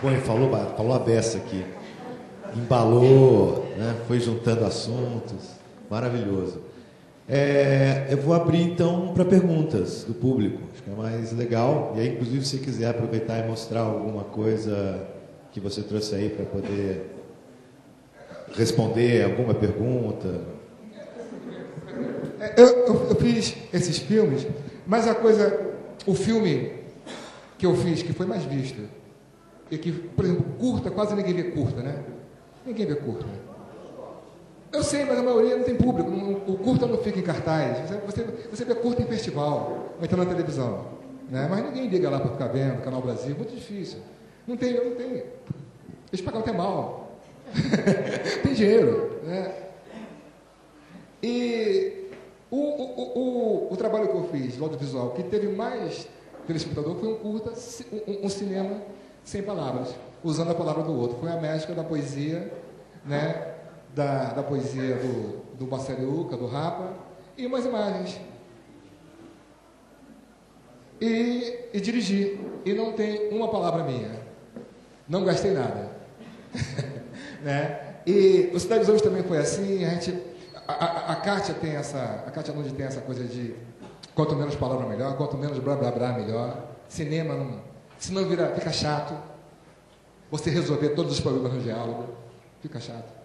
Bom, ele falou a beça aqui. Embalou, né? Foi juntando assuntos. Maravilhoso. Eu vou abrir, então, para perguntas do público. Acho que é mais legal. E aí, inclusive, se você quiser aproveitar e mostrar alguma coisa que você trouxe aí para poder responder alguma pergunta. Eu fiz esses filmes, mas o filme que eu fiz, que foi mais visto, e que, por exemplo, curta, quase ninguém vê curta, né? Ninguém vê curta. Eu sei, mas a maioria não tem público. O curta não fica em cartaz. Você vê curta em festival, ou então na televisão. Né? Mas ninguém liga lá para ficar vendo, Canal Brasil, muito difícil. Não tem. Eles pagam até mal. Tem dinheiro. Né? E o trabalho que eu fiz, do audiovisual, que teve mais telespectador, foi um curta, um cinema sem palavras, usando a palavra do outro. Foi a mescla da poesia, né? Da poesia do Bassariuca, do Rapa, e umas imagens. E dirigi. E não tem uma palavra minha. Não gastei nada. Né? E o Cidade dos Homens também foi assim. A Kátia tem a Kátia Nunes tem essa coisa de quanto menos palavra melhor, quanto menos blá blá blá melhor. Cinema, se não fica chato. Você resolver todos os problemas no diálogo, fica chato.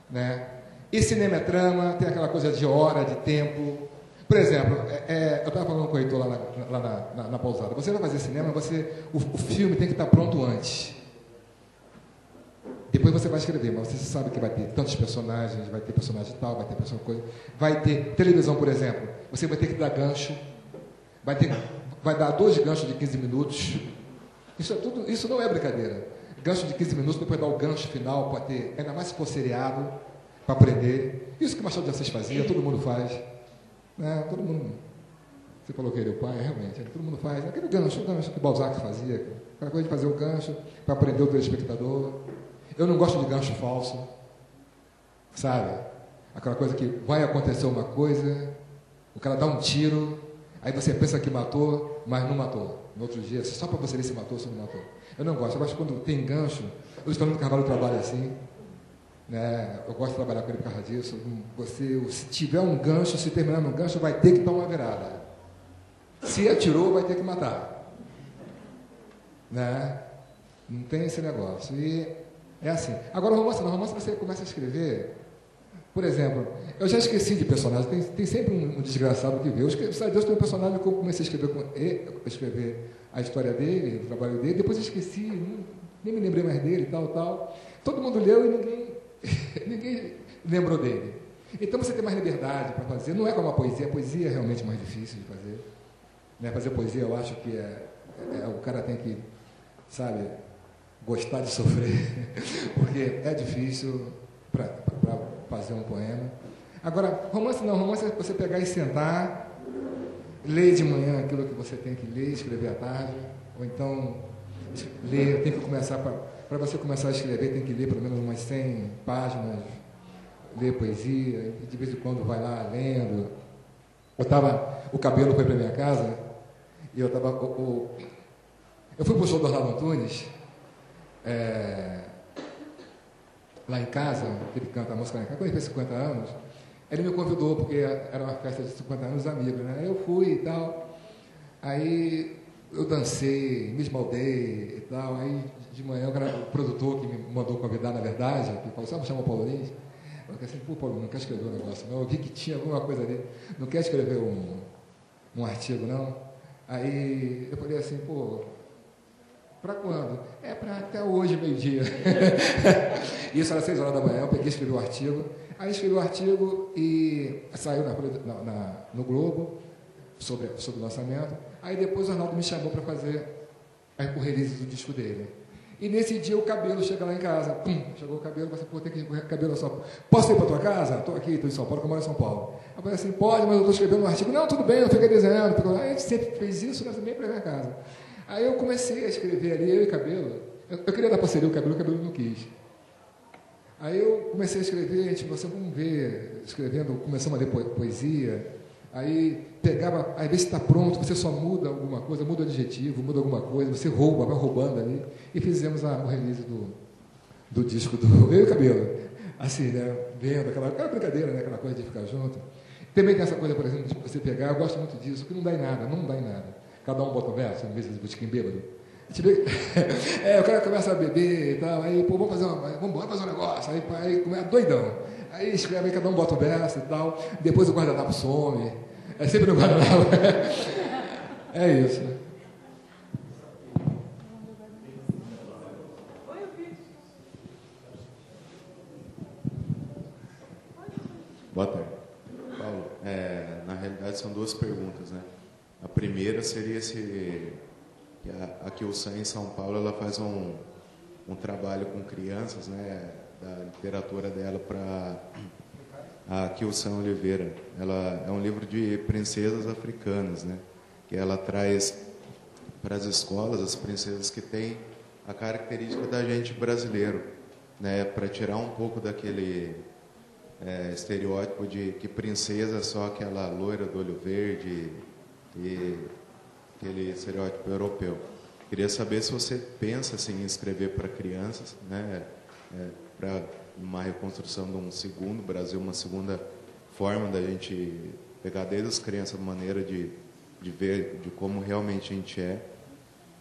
Né? E cinema é trama, tem aquela coisa de hora, de tempo. Por exemplo, eu estava falando com o Heitor lá na pousada. Você vai fazer cinema, o filme tem que estar pronto antes. Depois você vai escrever, mas você sabe que vai ter tantos personagens, vai ter personagem tal, vai ter personagem coisa. Vai ter televisão, por exemplo. Você vai ter que dar gancho. Vai dar 2 ganchos de 15 minutos. Isso não é brincadeira. Gancho de 15 minutos, depois dar o gancho final para ter, ainda mais se for seriado, para aprender. Isso que o Machado de Assis fazia, todo mundo faz. Né? Todo mundo. Você falou que ele é o pai, realmente. Todo mundo faz. Aquele gancho que Balzac fazia. Aquela coisa de fazer o gancho para aprender o telespectador. Eu não gosto de gancho falso. Sabe? Aquela coisa que vai acontecer uma coisa, o cara dá um tiro, aí você pensa que matou, mas não matou. No outro dia, só para você ver se matou ou se não matou. Eu não gosto. Eu gosto quando tem gancho. O Luiz Fernando Carvalho trabalha assim. Né? Eu gosto de trabalhar com ele por causa disso. Se tiver um gancho, se terminar no gancho, vai ter que dar uma virada. Se atirou, vai ter que matar. Né? Não tem esse negócio. E é assim. Agora, no romance você começa a escrever. Por exemplo, eu já esqueci de personagem. Tem sempre um desgraçado que vê. Deus tem um personagem que eu comecei a escrever a história dele, o trabalho dele. Depois eu esqueci, nem me lembrei mais dele, tal. Todo mundo leu e ninguém lembrou dele. Então você tem mais liberdade para fazer. Não é como a poesia. A poesia é realmente mais difícil de fazer. Né? Fazer poesia, eu acho que o cara tem que, sabe, gostar de sofrer. Porque é difícil para fazer um poema. Agora, romance não. Romance é você pegar e sentar, ler de manhã aquilo que você tem que ler, escrever à tarde. Ou então, ler, tem que começar para você começar a escrever, tem que ler pelo menos umas 100 páginas, ler poesia, e de vez em quando vai lá lendo. O Cabelo foi para minha casa, e eu fui para o show do Orlando Antunes, lá em casa, que ele canta a música lá em casa, quando ele fez 50 anos, ele me convidou, porque era uma festa de 50 anos amigos, né? Eu fui e tal, aí eu dancei, me esmaldei e tal, aí de manhã o produtor que me mandou convidar, na verdade, que falou, sabe, chama o Paulo Lins? Eu falei assim, pô, Paulo, não quer escrever um negócio, não? Eu vi que tinha alguma coisa ali, não quer escrever um artigo, não? Aí eu falei assim, pô, para quando? Para até hoje, meio-dia. Isso era 6 horas da manhã, eu peguei e escrevi o artigo. Aí escrevi o artigo e saiu no Globo, sobre o lançamento. Aí depois o Arnaldo me chamou para fazer o release do disco dele. E nesse dia o Cabelo chega lá em casa. Chegou o Cabelo, você pô, tem que ir com o Cabelo a São Paulo. Posso ir para tua casa? Estou aqui, estou em São Paulo, que eu moro em São Paulo. Eu falei assim, pode, mas eu estou escrevendo um artigo. Não, tudo bem, eu fiquei desenhando. A gente sempre fez isso, mas também para minha casa. Aí eu comecei a escrever ali, eu e Cabelo. Eu queria dar parceria ao Cabelo não quis. Aí eu comecei a escrever, vamos ver, escrevendo, começamos a ler poesia. Aí pegava, às vezes está pronto, você só muda alguma coisa, muda o adjetivo, muda alguma coisa, você rouba, vai roubando ali. E fizemos o release do disco do Eu e o Cabelo. Assim, né? Vendo aquela brincadeira, né? Aquela coisa de ficar junto. Também tem essa coisa, por exemplo, de você pegar, eu gosto muito disso, que não dá em nada, não dá em nada. Cada um bota o verso, no meio de botiquim bêbado. O cara começa a beber e tal, aí, pô, vamos fazer um negócio, aí começa doidão. Aí escreve, aí cada um bota o verso e tal, depois o guardanapo some. É sempre no guardanapo. É isso. Boa tarde. Paulo, na realidade são duas perguntas, né? A primeira seria se a Kilsan em São Paulo ela faz um trabalho com crianças, né? Da literatura dela para a Kilsan Oliveira. Ela é um livro de princesas africanas, né? Que ela traz para as escolas as princesas que têm a característica da gente brasileiro, né? Para tirar um pouco daquele estereótipo de que princesa é só aquela loira do olho verde e aquele estereótipo europeu. Queria saber se você pensa assim, em escrever para crianças, né? Para uma reconstrução de um segundo Brasil, uma segunda forma da gente pegar desde as crianças a maneira de ver de como realmente a gente é.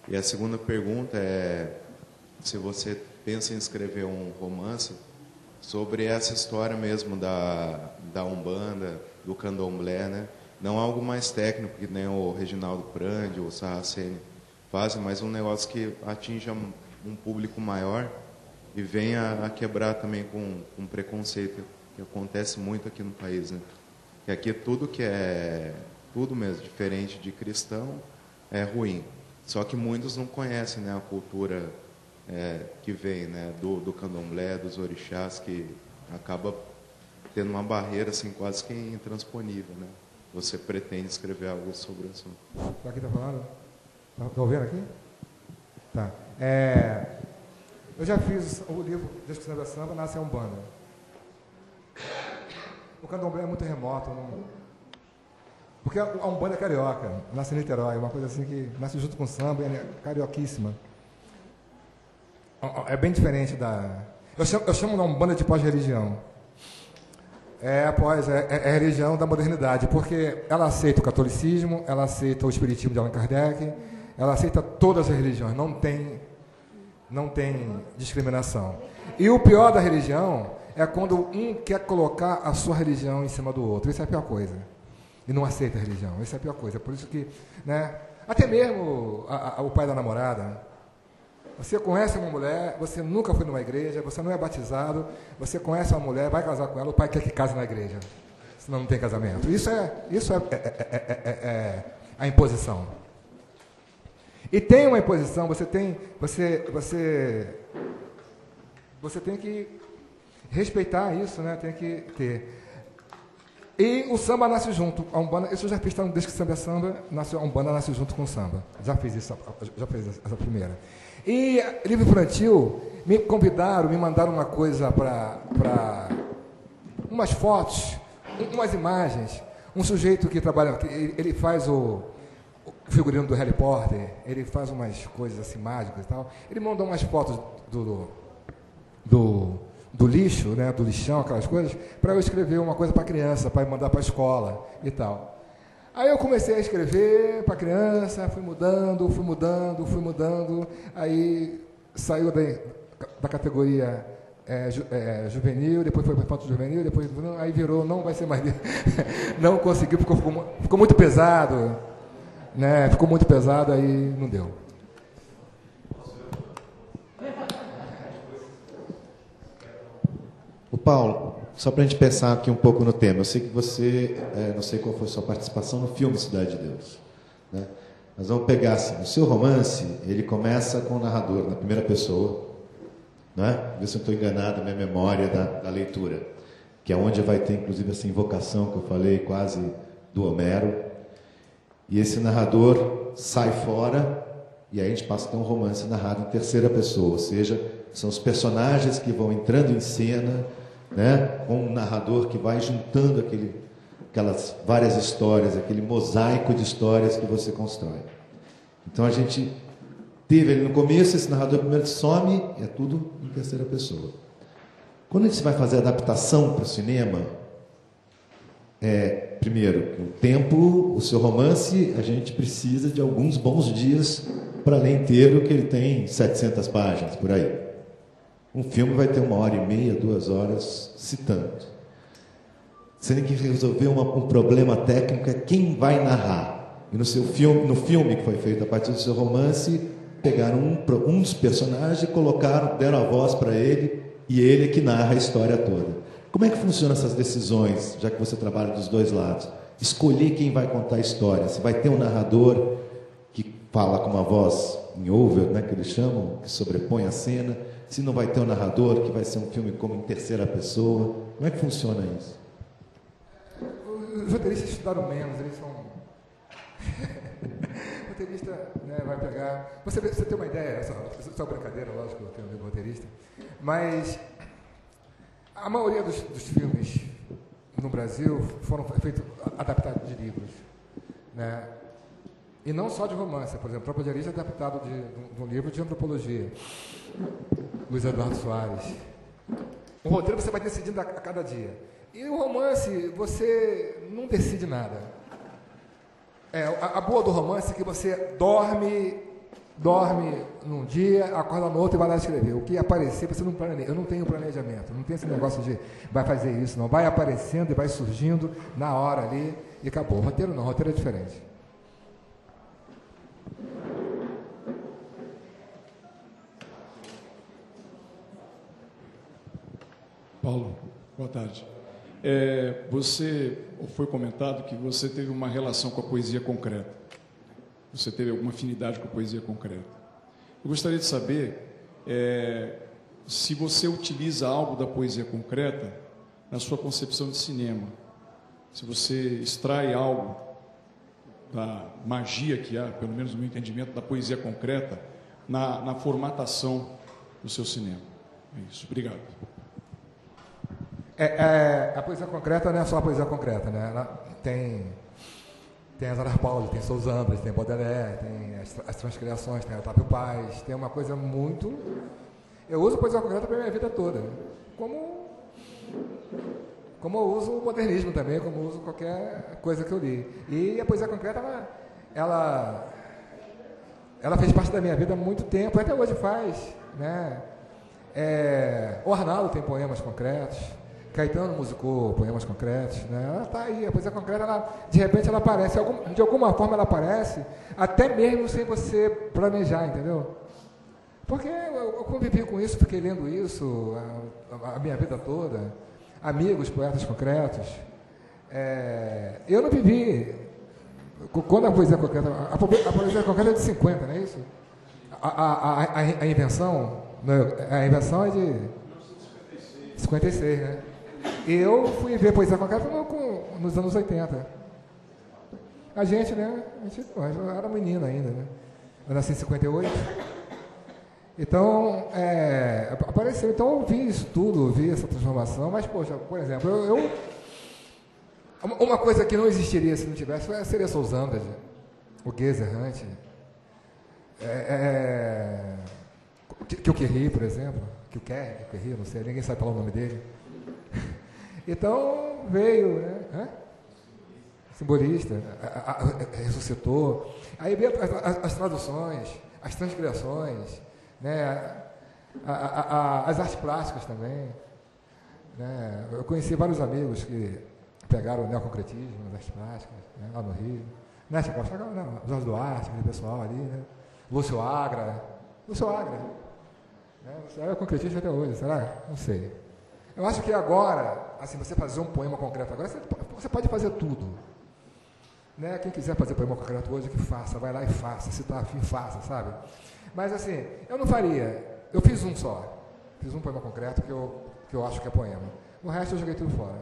E a segunda pergunta é se você pensa em escrever um romance sobre essa história mesmo da Umbanda, do Candomblé, né? Não algo mais técnico, que nem o Reginaldo Prandi, o Sarraceni fazem, mas um negócio que atinja um público maior e venha a quebrar também com preconceito, que acontece muito aqui no país, né? Que aqui tudo que é, tudo mesmo, diferente de cristão, é ruim. Só que muitos não conhecem, né, a cultura que vem, né, do candomblé, dos orixás, que acaba tendo uma barreira assim, quase que intransponível, né? Você pretende escrever algo sobre o assunto? Aqui está falando? Está ouvindo aqui? Tá. Eu já fiz o livro Descrição da Samba, Nasce a Umbanda. O candomblé é muito remoto, porque a Umbanda é carioca, nasce em Niterói, uma coisa assim que nasce junto com o samba, é carioquíssima. É bem diferente da... Eu chamo da Umbanda de pós-religião. É a religião da modernidade, porque ela aceita o catolicismo, ela aceita o espiritismo de Allan Kardec, ela aceita todas as religiões, não tem discriminação. E o pior da religião é quando um quer colocar a sua religião em cima do outro. Isso é a pior coisa. E não aceita a religião. Isso é a pior coisa. Por isso que, né, até mesmo o pai da namorada... Você conhece uma mulher, você nunca foi numa igreja, você não é batizado, você conhece uma mulher, vai casar com ela, o pai quer que case na igreja, senão não tem casamento. Isso é a imposição. E tem uma imposição, você tem que respeitar isso, né? Tem que ter. E o samba nasce junto. A Umbanda, isso eu já fiz, tá no Descrição da Samba, a Umbanda nasce junto com o samba. Já fiz essa primeira. E livro infantil, me convidaram, me mandaram uma coisa para umas fotos, umas imagens. Um sujeito que trabalha, ele faz o figurino do Harry Potter, ele faz umas coisas assim mágicas e tal. Ele mandou umas fotos do lixo, né, do lixão, aquelas coisas, para eu escrever uma coisa para criança, para mandar para a escola e tal. Aí eu comecei a escrever para criança, fui mudando, aí saiu da categoria juvenil, depois foi para infanto juvenil, depois aí virou, não vai ser mais não conseguiu, ficou muito pesado, né? Ficou muito pesado, aí não deu. O Paulo, só para a gente pensar aqui um pouco no tema, eu sei que você, não sei qual foi a sua participação no filme Cidade de Deus, né? Mas vamos pegar assim, o seu romance, ele começa com o narrador, na primeira pessoa, né? Vê se eu estou enganado na minha memória da leitura, que é onde vai ter inclusive essa invocação que eu falei, quase do Homero, e esse narrador sai fora, e aí a gente passa a ter um romance narrado em terceira pessoa, ou seja, são os personagens que vão entrando em cena, né, com um narrador que vai juntando aquelas várias histórias, aquele mosaico de histórias que você constrói. Então a gente teve ali no começo, esse narrador primeiro some, é tudo em terceira pessoa. Quando a gente vai fazer a adaptação para o cinema, primeiro, o tempo, o seu romance, a gente precisa de alguns bons dias para ler inteiro, que ele tem 700 páginas, por aí. Um filme vai ter 1h30, 2 horas, se tanto. Você tem que resolver um problema técnico, é quem vai narrar. E no filme que foi feito a partir do seu romance, pegaram um dos personagens, deram a voz para ele, e ele é que narra a história toda. Como é que funcionam essas decisões, já que você trabalha dos dois lados? Escolher quem vai contar a história. Se vai ter um narrador que fala com uma voz em over, né, que eles chamam, que sobrepõe a cena. Se não vai ter um narrador, que vai ser um filme como em terceira pessoa. Como é que funciona isso? Os roteiristas estudaram menos, eles são... O roteirista, né, vai pegar... Você tem uma ideia, só brincadeira, lógico que eu tenho um amigo roteirista, mas a maioria dos filmes no Brasil foram feitos adaptados de livros, né? E não só de romance, por exemplo, Tropa de Elite é adaptado de um livro de antropologia, Luiz Eduardo Soares. O roteiro você vai decidindo a cada dia. E o romance, você não decide nada. A boa do romance é que você dorme num dia, acorda no outro e vai lá escrever. O que aparecer, você não planeja. Eu não tenho planejamento, não tem esse negócio de vai fazer isso, não. Vai aparecendo e vai surgindo na hora ali e acabou. O roteiro não, o roteiro é diferente. Paulo, boa tarde. Foi comentado que você teve uma relação com a poesia concreta. Você teve alguma afinidade com a poesia concreta. Eu gostaria de saber se você utiliza algo da poesia concreta na sua concepção de cinema. Se você extrai algo da magia que há, pelo menos no meu entendimento, da poesia concreta na formatação do seu cinema. É isso. Obrigado. A poesia concreta não é só a poesia concreta, né? Ela tem Edgar Paulo, tem Sousambres, tem Baudelaire, tem as transcriações, tem Otávio Paz, tem uma coisa muito... Eu uso a poesia concreta para a minha vida toda, como eu uso o modernismo também, como eu uso qualquer coisa que eu li. E a poesia concreta, ela fez parte da minha vida há muito tempo, até hoje faz, né? O Arnaldo tem poemas concretos, Caetano musicou poemas concretos, né? Ela está aí, a poesia concreta, de repente ela aparece, de alguma forma ela aparece, até mesmo sem você planejar, entendeu? Porque eu convivi com isso, fiquei lendo isso a minha vida toda, amigos, poetas concretos. Eu não vivi, quando a poesia concreta, a poesia concreta é de 50, não é isso? A invenção, a invenção é de 56, né? Eu fui ver poesia concreta nos anos 80. A gente, né? Eu era menino ainda, né? Eu nasci em 58. Então, apareceu. Então, eu vi isso tudo, vi essa transformação. Mas, poxa, por exemplo, uma coisa que não existiria se não tivesse seria Sousambres, o Guez Errante, que o Querri, por exemplo, que o Querri, não sei, ninguém sabe falar o nome dele. Então, veio, né? Simbolista, ressuscitou. Aí veio as traduções, as transcriações, né? As artes plásticas também. Né? Eu conheci vários amigos que pegaram o neoconcretismo, as artes plásticas, né? Lá no Rio. Né, não, Jorge Duarte, aquele pessoal ali, né? Lúcio Agra. Né? É concretismo até hoje, será? Não sei. Eu acho que agora, assim, você fazer um poema concreto agora, você pode fazer tudo. Né? Quem quiser fazer poema concreto hoje, que faça, vai lá e faça. Se está afim, faça, sabe? Mas assim, eu não faria. Eu fiz um só. Fiz um poema concreto que eu acho que é poema. O resto eu joguei tudo fora.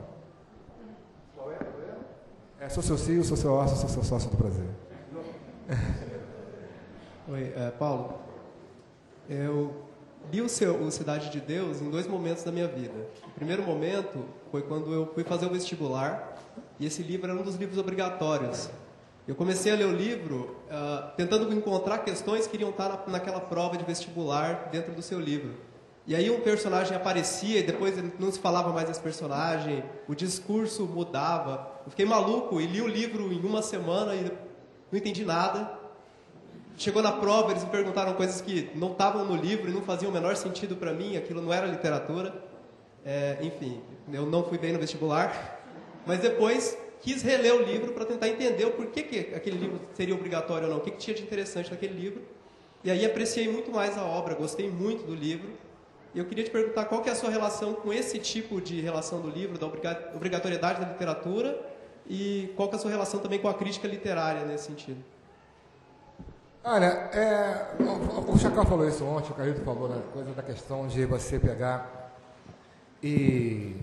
Qual é? Sou seu cio, sou seu ócio, sou seu sócio do prazer. Oi, Paulo. Eu li o Cidade de Deus em 2 momentos da minha vida. O primeiro momento foi quando eu fui fazer o vestibular, e esse livro era um dos livros obrigatórios. Eu comecei a ler o livro tentando encontrar questões que iriam estar naquela prova de vestibular dentro do seu livro. E aí um personagem aparecia e depois não se falava mais desse personagem, o discurso mudava. Eu fiquei maluco e li o livro em 1 semana e não entendi nada. Chegou na prova, eles me perguntaram coisas que não estavam no livro e não faziam o menor sentido para mim, aquilo não era literatura. Enfim, eu não fui bem no vestibular, mas depois quis reler o livro para tentar entender o porquê que aquele livro seria obrigatório ou não, o que tinha de interessante naquele livro. E aí apreciei muito mais a obra, gostei muito do livro. E eu queria te perguntar qual que é a sua relação com esse tipo de relação do livro, da obrigatoriedade da literatura, e qual que é a sua relação também com a crítica literária nesse sentido. Olha, o Chacal falou isso ontem, o Carlito falou na coisa da questão de você pegar e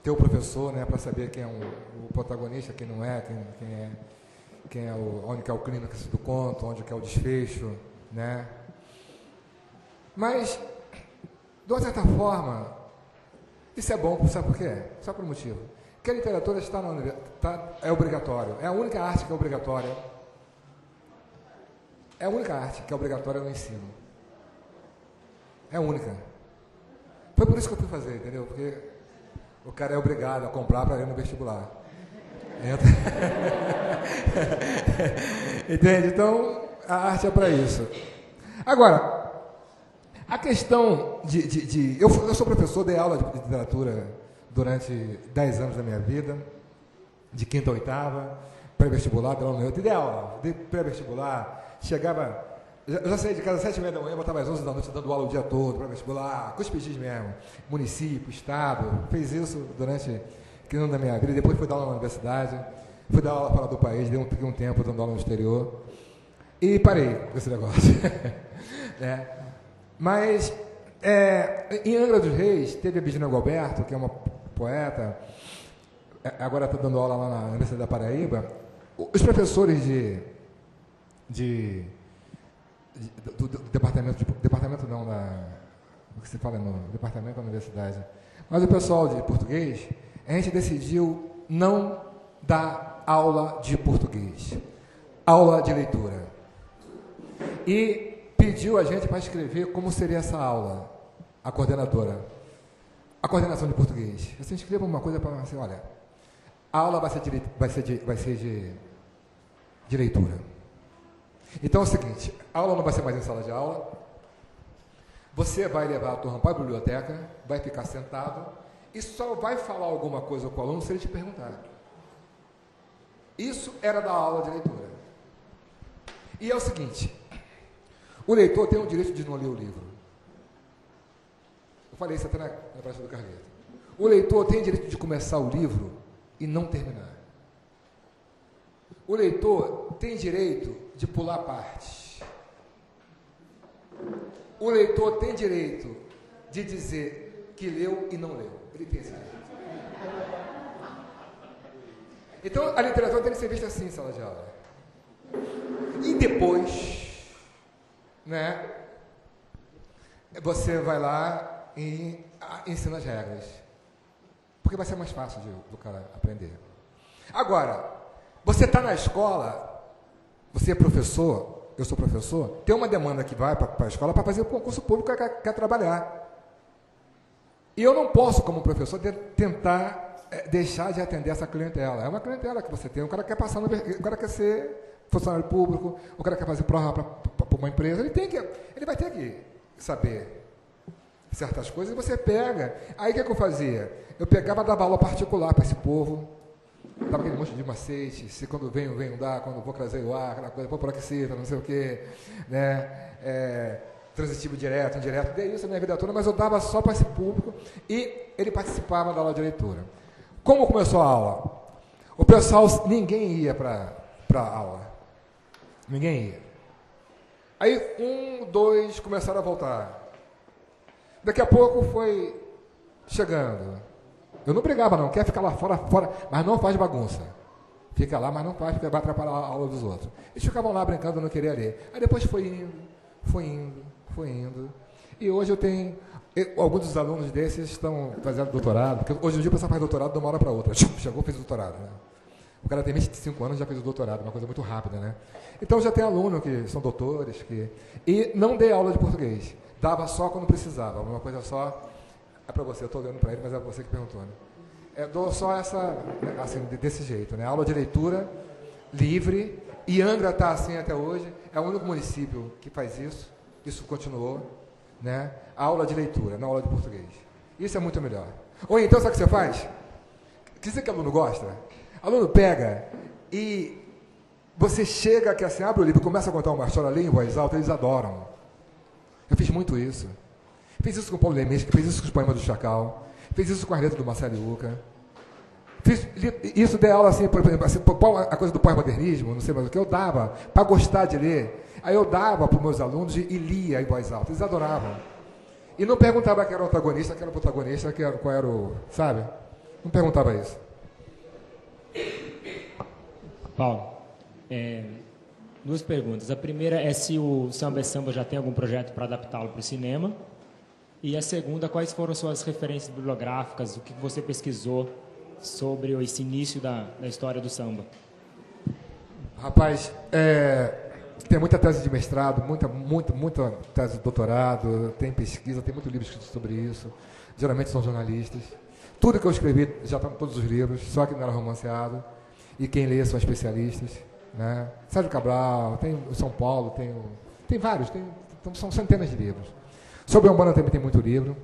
ter o professor, né, para saber quem é o protagonista, quem não é, onde que é o clímax do conto, onde que é o desfecho, né? Mas, de uma certa forma, isso é bom, sabe por quê? Só por um motivo. Porque a literatura é obrigatório, é a única arte que é obrigatória. É a única arte que é obrigatória no ensino. É a única. Foi por isso que eu fui fazer, entendeu? Porque o cara é obrigado a comprar para ir no vestibular. Entende? Então, a arte é para isso. Agora, a questão eu sou professor, dei aula de literatura durante 10 anos da minha vida, de 5ª a 8ª, pré-vestibular, dei aula, dei pré-vestibular. Chegava, eu já saí de casa às 7h30 da manhã, voltava às 11 da noite, dando aula o dia todo, para vestibular, cuspidis mesmo, município, estado, fez isso durante 15 anos da minha vida, depois fui dar aula na universidade, fui dar aula fora do país, dei um tempo dando aula no exterior, e parei com esse negócio. Mas, em Angra dos Reis, teve a Virginia Galberto, que é uma poeta, agora está dando aula lá na Universidade da Paraíba, os professores do departamento não, o que se fala no departamento da universidade, mas o pessoal de português, a gente decidiu não dar aula de português, aula de leitura, e pediu a gente para escrever como seria essa aula, a coordenação de português. Você escreva uma coisa para você, olha, a aula vai ser de leitura. Então é o seguinte, a aula não vai ser mais em sala de aula, você vai levar a turma para a biblioteca, vai ficar sentado e só vai falar alguma coisa com o aluno se ele te perguntar. Isso era da aula de leitura. E é o seguinte, o leitor tem o direito de não ler o livro. Eu falei isso até na palestra do Carlito. O leitor tem o direito de começar o livro e não terminar. O leitor tem direito de pular partes. O leitor tem direito de dizer que leu e não leu. Ele tem esse direito. Então, a literatura tem que ser vista assim em sala de aula. E depois, né, você vai lá e ensina as regras. Porque vai ser mais fácil do cara aprender. Agora, você está na escola, você é professor, eu sou professor, tem uma demanda que vai para a escola para fazer o concurso público que quer trabalhar. E eu não posso, como professor, tentar deixar de atender essa clientela. É uma clientela que você tem. O cara quer passar, o cara quer ser funcionário público, o cara quer fazer prova para uma empresa, ele vai ter que saber certas coisas e você pega. Aí o que eu fazia? Eu pegava e dava aula particular para esse povo. Dava aquele monte de macete, se quando venho dar, quando vou trazer o ar, aquela coisa, vou por aqui cita, não sei o quê, né? Transitivo direto, indireto, dei isso a minha vida toda, mas eu dava só para esse público e ele participava da aula de leitura. Como começou a aula? O pessoal, ninguém ia para a aula. Ninguém ia. Aí 1, 2 começaram a voltar. Daqui a pouco foi chegando. Eu não brigava não, quer ficar lá fora, mas não faz bagunça. Fica lá, mas não faz, porque vai atrapalhar a aula dos outros. Eles ficavam lá brincando, não queria ler. Aí depois foi indo. foi indo. E hoje eu tenho... alguns dos alunos desses estão fazendo doutorado, porque hoje em dia o pessoal faz doutorado de uma hora para outra. Chegou, fez o doutorado, né? O cara tem 25 anos e já fez o doutorado, uma coisa muito rápida, né? Então já tem aluno que são doutores, e não dei aula de português. Dava só quando precisava, uma coisa só... É para você, eu estou olhando para ele, mas é você que perguntou, né? Eu dou só essa, assim, desse jeito, né? Aula de leitura livre, e Angra está assim até hoje, é o único município que faz isso continuou, né? Aula de leitura, não aula de português. Isso é muito melhor. Ou então, sabe o que você faz? Que você que aluno gosta? Aluno pega e você chega aqui assim, abre o livro e começa a contar uma história ali em voz alta, eles adoram. Eu fiz muito isso. Fiz isso com o Paulo Lemes, fiz isso com os poemas do Chacal, fiz isso com as letras do Marcelo Yuca. Fiz isso, dei aula assim, por exemplo, assim, a coisa do pós-modernismo, não sei mais o que, eu dava para gostar de ler. Aí eu dava para os meus alunos e lia em voz alta, eles adoravam. E não perguntava quem era o antagonista, quem era o protagonista, qual era o... Sabe? Não perguntava isso. Paulo, duas perguntas. A primeira é se o Samba é Samba já tem algum projeto para adaptá-lo para o cinema. E a segunda, quais foram suas referências bibliográficas, o que você pesquisou sobre esse início da história do samba? Rapaz, tem muita tese de mestrado, muita tese de doutorado, tem pesquisa, tem muito livro escrito sobre isso. Geralmente são jornalistas. Tudo que eu escrevi já está em todos os livros, só que não era romanceado. E quem lê são especialistas, né? Sérgio Cabral, tem o São Paulo, tem vários, são centenas de livros. Sobre a Umbanda também tem muito livro.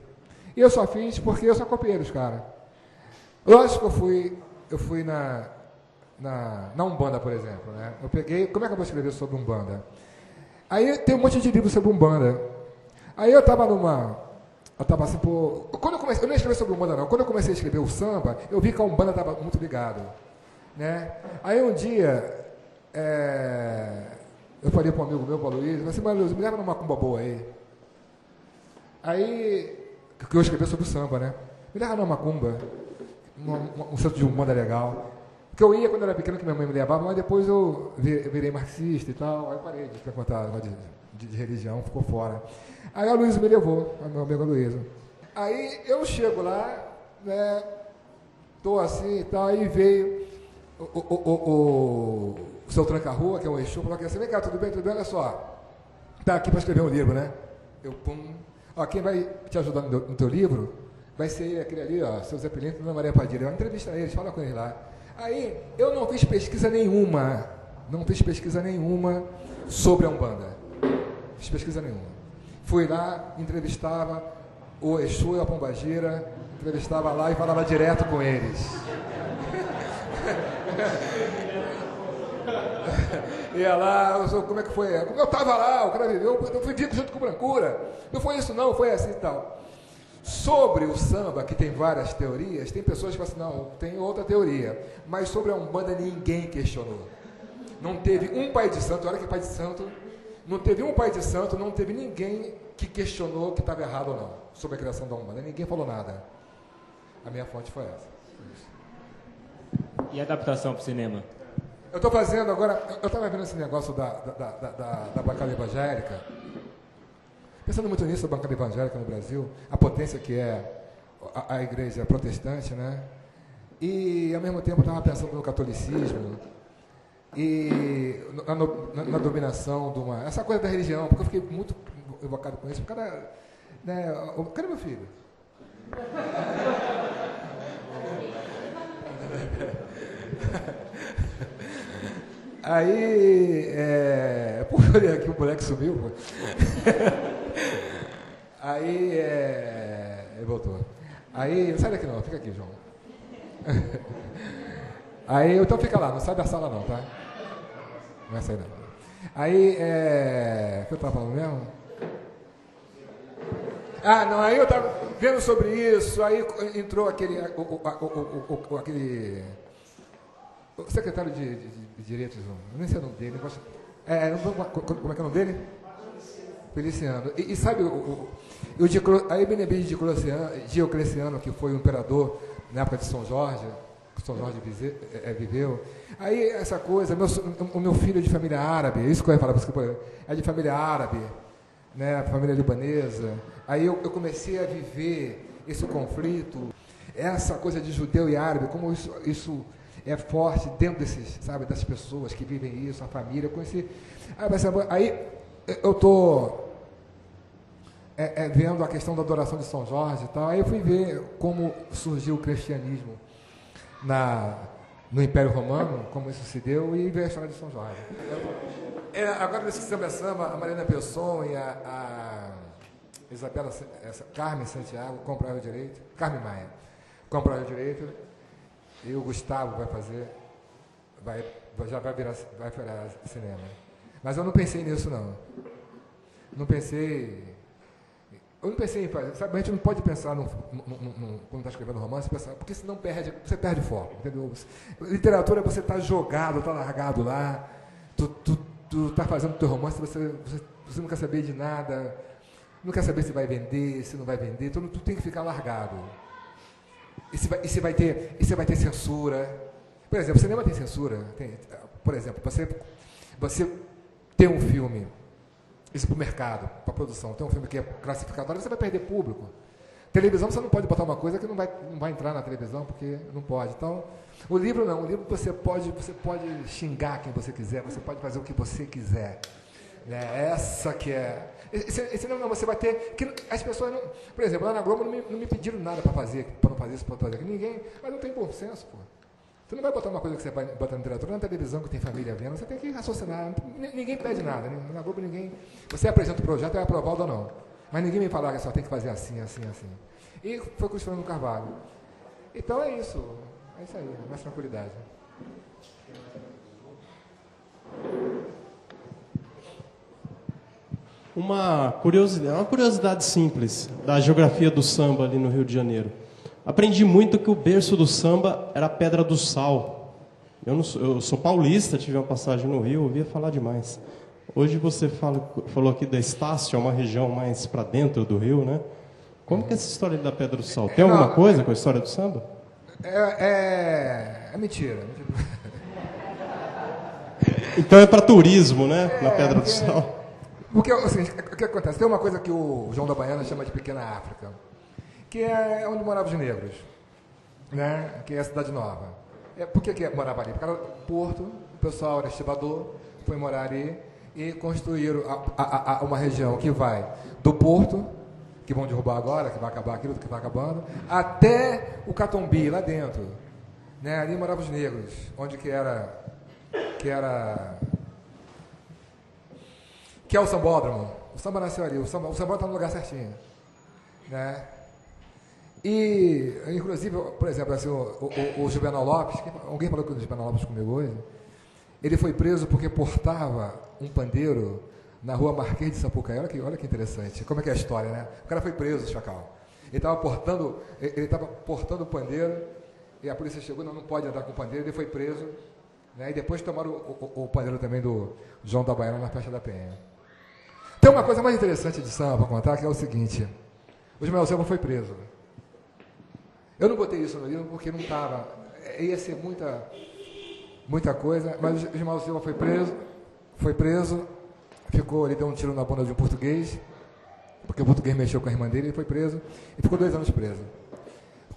E eu só fiz porque eu sou copeiros, cara. Lógico que eu fui na Umbanda, por exemplo, né? Eu peguei, como é que eu vou escrever sobre Umbanda? Aí tem um monte de livros sobre Umbanda. Aí eu estava assim, quando eu comecei, eu nem escrevi sobre Umbanda não, quando eu comecei a escrever o samba, eu vi que a Umbanda estava muito ligado, né? Aí um dia, eu falei para um amigo meu, Paulo Luiz, eu falei assim, mas Luiz, me leva numa macumba boa aí. Aí, que eu escrevi sobre o samba, né? Me leva numa macumba, um centro de Umbanda legal. Porque eu ia quando eu era pequeno, que minha mãe me levava, mas depois eu virei marxista e tal, aí parei de frequentar de religião, ficou fora. Aí a Luísa me levou, a meu amigo Luísa. Aí eu chego lá, né, tô assim e tal, aí veio o seu Tranca-Rua, que é o Exu, falou assim, vem cá, tudo bem, olha só, tá aqui para escrever um livro, né? Eu, ó, quem vai te ajudar no teu livro vai ser aquele ali, ó, seu Zé Pilinto e Dona Maria Padilha. Eu entrevista eles, fala com eles lá. Aí, eu não fiz pesquisa nenhuma sobre a Umbanda. Fiz pesquisa nenhuma. Fui lá, entrevistava o Exu e a Pombagira, entrevistava lá e falava direto com eles. Ia lá, como é que foi? Eu estava lá, o cara viveu, eu fui dito junto com Brancura. Não foi isso não, foi assim e tal. Sobre o samba, que tem várias teorias, tem pessoas que falam assim, não, tem outra teoria. Mas sobre a Umbanda ninguém questionou. Não teve um pai de santo, olha que pai de santo, não teve um pai de santo, não teve ninguém que questionou que estava errado ou não, sobre a criação da Umbanda. Ninguém falou nada. A minha fonte foi essa. E a adaptação para o cinema? Eu estou fazendo agora, eu estava vendo esse negócio da bancada evangélica, pensando muito nisso, a bancada evangélica no Brasil, a potência que é a igreja protestante, né? E, ao mesmo tempo, eu estava pensando no catolicismo e na dominação de uma... Essa coisa da religião, porque eu fiquei muito evocado com isso. Né, cadê meu filho? Aí, pô, olha aqui, o moleque sumiu, pô. Aí, ele voltou. Aí, não sai daqui não, fica aqui, João. Aí, então fica lá, não sai da sala não, tá? Não vai sair não. Aí, o que eu estava falando mesmo? Ah, não, aí eu estava vendo sobre isso, aí entrou aquele o secretário de Direitos, eu nem sei o nome dele, como é que é o nome dele? Feliciano. E sabe, aí Benevides Diocleciano, que foi o imperador na época de São Jorge viveu, aí essa coisa, o meu filho é de família árabe, isso que eu ia falar para você, é de família árabe, né, a família libanesa. Aí eu comecei a viver esse conflito, essa coisa de judeu e árabe, como isso é forte dentro desses, sabe, das pessoas que vivem isso, a família. Eu conheci. Aí eu estou vendo a questão da adoração de São Jorge e tal. Aí eu fui ver como surgiu o cristianismo no Império Romano, como isso se deu, e ver a história de São Jorge. Agora, nesse samba, a Mariana Pesson e a Isabela, Carmen Santiago compraram o direito, Carmen Maia, compraram o direito, e o Gustavo vai fazer, já vai virar cinema. Mas eu não pensei nisso, não. Eu não pensei em fazer, sabe, a gente não pode pensar quando está escrevendo romance, porque senão você perde foco, entendeu? Literatura, você está jogado, está largado lá, tu está fazendo o teu romance, você não quer saber de nada, não quer saber se vai vender, se não vai vender, tu tem que ficar largado. E se vai ter censura. Por exemplo, o cinema tem censura. Por exemplo, você tem um filme, isso para o mercado, para a produção, tem um filme que é classificatório, você vai perder público. Televisão, você não pode botar uma coisa que não vai entrar na televisão, porque não pode. Então, o livro não. O livro você pode xingar quem você quiser, você pode fazer o que você quiser. Né? Essa que é... Esse não, você vai ter... Que as pessoas não... Por exemplo, lá na Globo não me pediram nada para não fazer isso, para fazer aquilo. Ninguém... Mas não tem bom senso, pô. Você não vai botar uma coisa que você vai botar na literatura, na televisão que tem família vendo, você tem que raciocinar. Ninguém pede nada. Né? Na Globo ninguém... Você apresenta o projeto, é aprovado ou não. Mas ninguém me falar que só tem que fazer assim, assim, assim. E foi com o Fernando Carvalho. Então é isso. É isso aí, mais tranquilidade. Uma curiosidade simples da geografia do samba ali no Rio de Janeiro. Aprendi muito que o berço do samba era a Pedra do Sal. Eu sou paulista, tive uma passagem no Rio, ouvia falar demais. Hoje você falou aqui da Estácio, é uma região mais para dentro do Rio, né? Como que é essa história da Pedra do Sal? Tem alguma coisa com a história do samba? É mentira. Então é para turismo, né? Na Pedra do Sal. Porque, assim, o que acontece? Tem uma coisa que o João da Baiana chama de Pequena África, que é onde moravam os negros, né? Que é a Cidade Nova. Por que morava ali? Porque era porto, o pessoal era estibador, foi morar ali e construíram uma região que vai do porto, que vão derrubar agora, que vai acabar aquilo que vai acabando, até o Catumbi, lá dentro. Né? Ali moravam os negros, onde que é o sambódromo. O samba nasceu ali, o sambódromo está no lugar certinho. Né? E, inclusive, por exemplo, assim, o Juvenal Lopes, alguém falou com o Juvenal Lopes comigo hoje, ele foi preso porque portava um pandeiro na rua Marquês de Sapucaí. Olha que interessante, como é que é a história, né? O cara foi preso, Chacal. Ele estava portando o pandeiro, e a polícia chegou, não pode andar com o pandeiro, ele foi preso, né? E depois tomaram o pandeiro também do João da Baiana na Festa da Penha. Tem uma coisa mais interessante de samba para contar, que é o seguinte: o Ismael Silva foi preso. Eu não botei isso no livro porque não estava, ia ser muita coisa, mas o Ismael Silva foi preso, ele deu um tiro na bunda de um português, porque o português mexeu com a irmã dele, ele foi preso, e ficou 2 anos preso.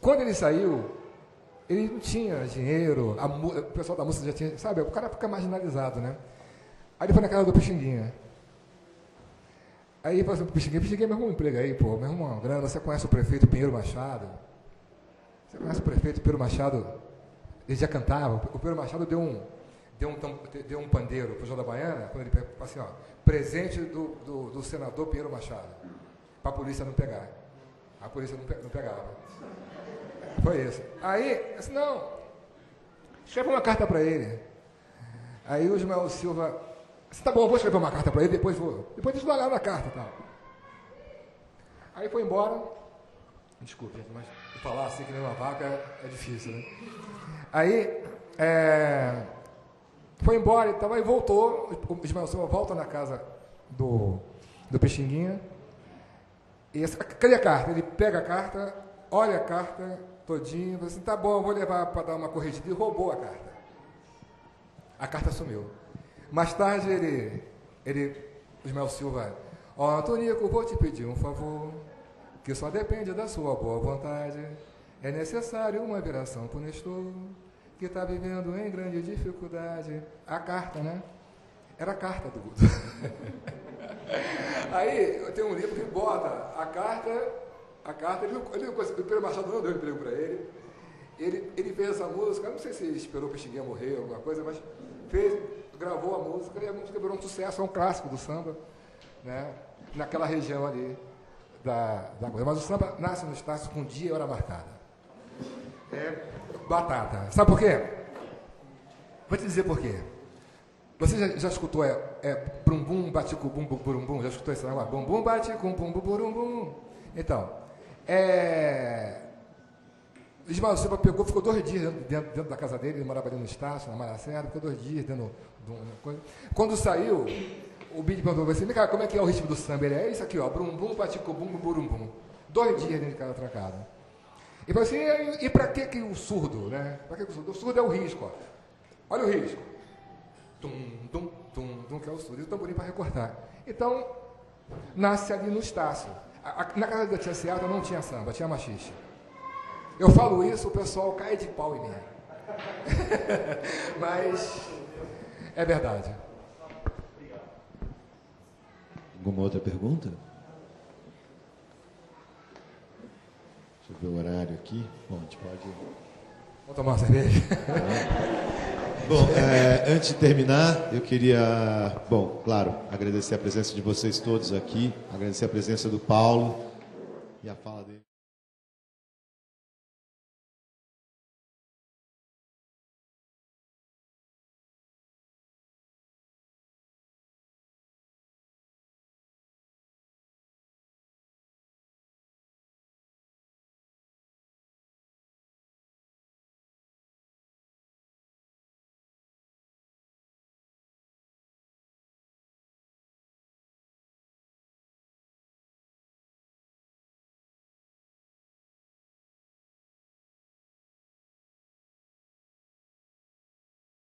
Quando ele saiu, ele não tinha dinheiro, o pessoal da música já tinha, sabe, o cara fica marginalizado, né? Aí ele foi na casa do Pixinguinha. Aí ele falou assim, Pixinguinha, me arruma um emprego aí, pô, me arruma uma grana, você conhece o prefeito Pinheiro Machado? Você conhece o prefeito Pinheiro Machado? Ele já cantava, o Pinheiro Machado deu um pandeiro para o João da Baiana, quando ele falou assim, ó, presente do senador Pinheiro Machado, para a polícia não pegar. A polícia não pegava. Foi isso. Aí, assim, não, escreve uma carta para ele. Aí o Ismael Silva, tá bom, eu vou escrever uma carta para ele, depois eles olharam na carta e tal. Aí foi embora. Desculpe, gente, mas falar assim que nem uma vaca é difícil, né? Aí, foi embora e tal, aí voltou, o Ismael Silva volta na casa do Pixinguinha, e cadê a carta? Ele pega a carta, olha a carta todinha, fala assim, tá bom, eu vou levar para dar uma corrigida, e roubou a carta. A carta sumiu. Mais tarde, o Ismael Silva, Ó, Antonico, vou te pedir um favor, que só depende da sua boa vontade. É necessário uma viração pro Nestor, que está vivendo em grande dificuldade. A carta, né? Era a carta do Guto. Aí, eu tenho um livro que bota a carta, o Pedro Machado não deu emprego para ele. Ele fez essa música, não sei se ele esperou que o Xinguinha morrer ou alguma coisa, mas gravou a música e a música virou um sucesso, é um clássico do samba, né? Naquela região ali da coisa. Mas o samba nasce no Estácio com dia e hora marcada. É batata. Sabe por quê? Vou te dizer por quê. Você já escutou brum bum bate com bum burum bum? Já escutou esse negócio? Bum bum bate com bum burum bum. Então, Ismael Silva ficou 2 dias dentro da casa dele, ele morava ali no Estácio, na Maracena, ficou 2 dias dentro de uma coisa. Quando saiu, o Bid perguntou assim, cara, como é que é o ritmo do samba? Ele é isso aqui, ó, brum bum bate com bum burum bum. 2 dias dentro de casa trancado. E falou assim, e para que o surdo, né? Para que o surdo? O surdo é o risco, ó. Olha o risco. Tum, tum, tum, tum, que é o surdo. E o tamborim para recortar. Então, nasce ali no Estácio. Na casa da tia Seata não tinha samba, tinha machixe. Eu falo isso, o pessoal cai de pau em mim. Mas é verdade. Alguma outra pergunta? Deixa eu ver o horário aqui. Bom, a gente pode... Vamos tomar uma cerveja? Bom, antes de terminar, eu queria, claro, agradecer a presença de vocês todos aqui, agradecer a presença do Paulo e a fala dele.